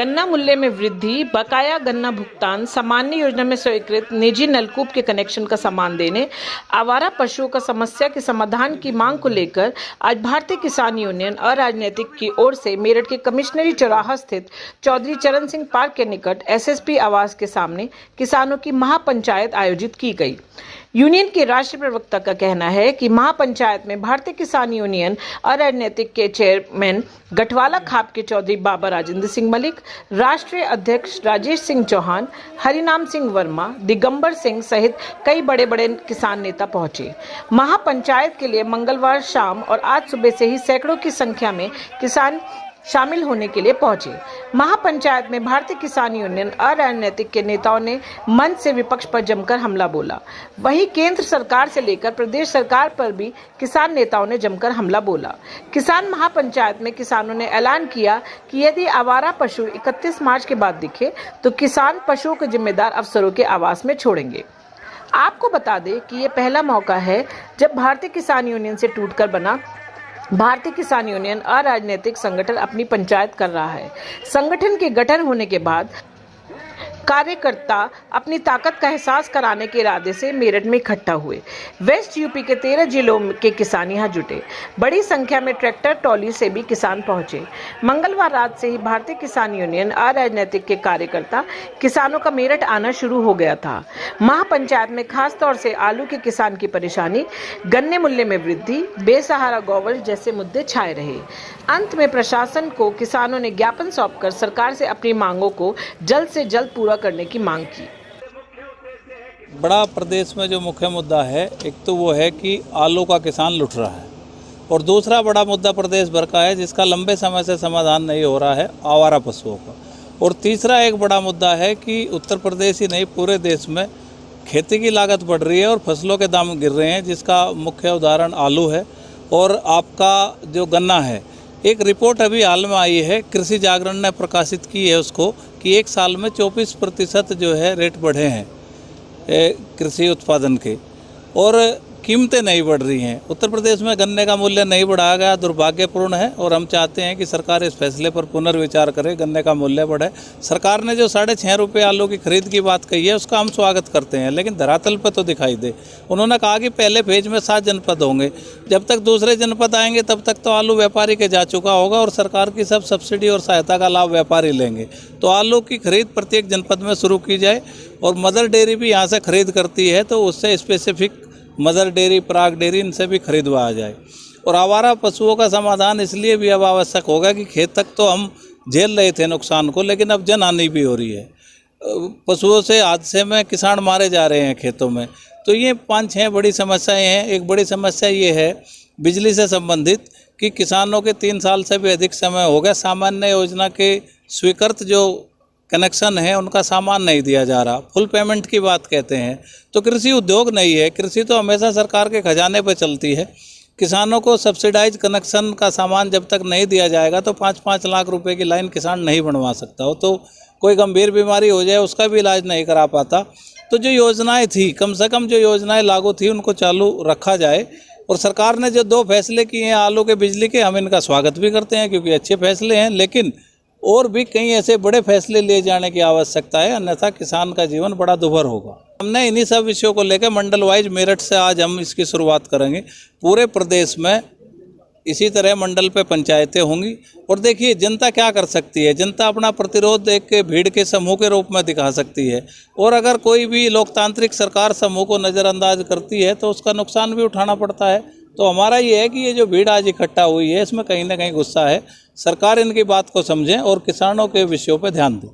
गन्ना मूल्य में वृद्धि, बकाया गन्ना भुगतान, सामान्य योजना में स्वीकृत निजी नलकूप के कनेक्शन का सामान देने, आवारा पशुओं का समस्या के समाधान की मांग को लेकर आज भारतीय किसान यूनियन अराजनीतिक की ओर से मेरठ के कमिश्नरी चौराहा स्थित चौधरी चरण सिंह पार्क के निकट एसएसपी आवास के सामने किसानों की महापंचायत आयोजित की गई। यूनियन के राष्ट्रीय प्रवक्ता का कहना है कि महापंचायत में भारतीय किसान यूनियन अराजनीतिक के चेयरमैन गठवाला खाप के चौधरी बाबा राजेंद्र सिंह मलिक, राष्ट्रीय अध्यक्ष राजेश सिंह चौहान, हरिनाम सिंह वर्मा, दिगंबर सिंह सहित कई बड़े बड़े किसान नेता पहुंचे। महापंचायत के लिए मंगलवार शाम और आज सुबह से ही सैकड़ों की संख्या में किसान शामिल होने के लिए पहुंचे। महापंचायत में भारतीय किसान यूनियन अराजनीतिक के नेताओं ने मंच से विपक्ष पर जमकर हमला बोला। वहीं केंद्र सरकार से लेकर प्रदेश सरकार पर भी किसान नेताओं ने जमकर हमला बोला। किसान महापंचायत में किसानों ने ऐलान किया कि यदि आवारा पशु 31 मार्च के बाद दिखे तो किसान पशुओं के जिम्मेदार अफसरों के आवास में छोड़ेंगे। आपको बता दें कि ये पहला मौका है जब भारतीय किसान यूनियन से टूटकर बना भारतीय किसान यूनियन अराजनीतिक संगठन अपनी पंचायत कर रहा है। संगठन के गठन होने के बाद कार्यकर्ता अपनी ताकत का एहसास कराने के इरादे से मेरठ में इकट्ठा हुए। वेस्ट यूपी के 13 जिलों के किसान यहां जुटे। बड़ी संख्या में ट्रैक्टर ट्रॉली से भी किसान पहुंचे। मंगलवार रात से ही भारतीय किसान यूनियन अराजनीतिक के कार्यकर्ता किसानों का मेरठ आना शुरू हो गया था। महापंचायत में खास तौर से आलू के किसान की परेशानी, गन्ने मूल्य में वृद्धि, बेसहारा गौवंश जैसे मुद्दे छाए रहे। अंत में प्रशासन को किसानों ने ज्ञापन सौंपकर सरकार से अपनी मांगों को जल्द से जल्द पूरा करने की मांग की। बड़ा प्रदेश में जो मुख्य मुद्दा है, एक तो वो है कि आलू का किसान लुट रहा है, और दूसरा बड़ा मुद्दा प्रदेश भर का है जिसका लंबे समय से समाधान नहीं हो रहा है, आवारा पशुओं का। और तीसरा एक बड़ा मुद्दा है कि उत्तर प्रदेश ही नहीं पूरे देश में खेती की लागत बढ़ रही है और फसलों के दाम गिर रहे हैं, जिसका मुख्य उदाहरण आलू है। और आपका जो गन्ना है, एक रिपोर्ट अभी हाल में आई है, कृषि जागरण ने प्रकाशित की है उसको, कि एक साल में 24% जो है रेट बढ़े हैं कृषि उत्पादन के, और कीमतें नहीं बढ़ रही हैं। उत्तर प्रदेश में गन्ने का मूल्य नहीं बढ़ाया गया, दुर्भाग्यपूर्ण है, और हम चाहते हैं कि सरकार इस फैसले पर पुनर्विचार करे, गन्ने का मूल्य बढ़े। सरकार ने जो 6.5 रुपये आलू की खरीद की बात कही है उसका हम स्वागत करते हैं, लेकिन धरातल पर तो दिखाई दे। उन्होंने कहा कि पहले फेज में 7 जनपद होंगे, जब तक दूसरे जनपद आएंगे तब तक तो आलू व्यापारी के जा चुका होगा और सरकार की सब सब्सिडी और सहायता का लाभ व्यापारी लेंगे। तो आलू की खरीद प्रत्येक जनपद में शुरू की जाए, और मदर डेयरी भी यहाँ से खरीद करती है तो उससे स्पेसिफिक मदर डेयरी, पराग डेयरी, इनसे भी खरीदवाया जाए। और आवारा पशुओं का समाधान इसलिए भी अब आवश्यक होगा कि खेत तक तो हम झेल रहे थे नुकसान को, लेकिन अब जनहानि भी हो रही है। पशुओं से हादसे में किसान मारे जा रहे हैं खेतों में। तो ये 5-6 बड़ी समस्याएं हैं। एक बड़ी समस्या ये है बिजली से संबंधित कि किसानों के 3 साल से भी अधिक समय हो गया सामान्य योजना के स्वीकृत जो कनेक्शन है उनका सामान नहीं दिया जा रहा। फुल पेमेंट की बात कहते हैं, तो कृषि उद्योग नहीं है। कृषि तो हमेशा सरकार के खजाने पर चलती है। किसानों को सब्सिडाइज कनेक्शन का सामान जब तक नहीं दिया जाएगा तो 5-5 लाख रुपए की लाइन किसान नहीं बनवा सकता हो। तो कोई गंभीर बीमारी हो जाए उसका भी इलाज नहीं करा पाता। तो जो योजनाएं थी, कम से कम जो योजनाएं लागू थी उनको चालू रखा जाए। और सरकार ने जो 2 फैसले किए हैं आलू के, बिजली के, हम इनका स्वागत भी करते हैं क्योंकि अच्छे फैसले हैं, लेकिन और भी कई ऐसे बड़े फैसले लिए जाने की आवश्यकता है, अन्यथा किसान का जीवन बड़ा दुभर होगा। हमने इन्हीं सब विषयों को लेकर मंडल वाइज मेरठ से आज हम इसकी शुरुआत करेंगे। पूरे प्रदेश में इसी तरह मंडल पे पंचायतें होंगी। और देखिए जनता क्या कर सकती है, जनता अपना प्रतिरोध एक भीड़ के समूह के रूप में दिखा सकती है, और अगर कोई भी लोकतांत्रिक सरकार समूह को नज़रअंदाज करती है तो उसका नुकसान भी उठाना पड़ता है। तो हमारा ये है कि ये जो भीड़ आज इकट्ठा हुई है इसमें कहीं ना कहीं गुस्सा है। सरकार इनकी बात को समझें और किसानों के विषयों पर ध्यान दें।